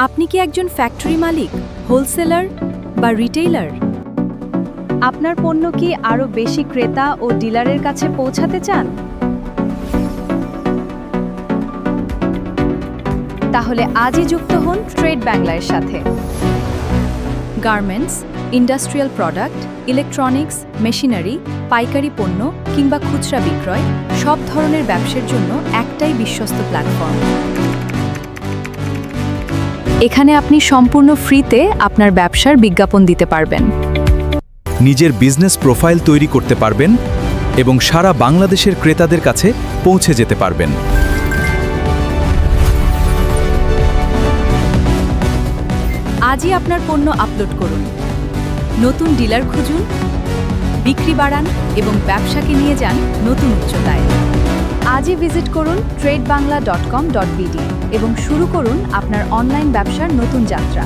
আপনি কি একজন ফ্যাক্টরি মালিক, হোলসেলার বা রিটেইলার? আপনার পণ্য কি আরও বেশি ক্রেতা ও ডিলারের কাছে পৌঁছাতে চান? তাহলে আজই যুক্ত হন ট্রেড বাংলার সাথে। Garments, industrial product, electronics, machinery, পাইকারি পণ্য কিংবা খুচরা বিক্রয় সব ধরনের ব্যবসার জন্য একটাই বিশ্বস্ত প্ল্যাটফর্ম। এখানে আপনি সম্পূর্ণ ফ্রিতে আপনার ব্যবসার বিজ্ঞাপন দিতে পারবেন, নিজের বিজনেস প্রোফাইল তৈরি করতে পারবেন এবং সারা বাংলাদেশের ক্রেতাদের কাছে পৌঁছে যেতে পারবেন। আজই আপনার পণ্য আপলোড করুন, নতুন ডিলার খুঁজুন, বিক্রি বাড়ান এবং ব্যবসাকে নিয়ে যান নতুন উচ্চতায়। আজই ভিজিট করুন tradebangla.com.bd এবং শুরু করুন আপনার অনলাইন ব্যবসার নতুন যাত্রা।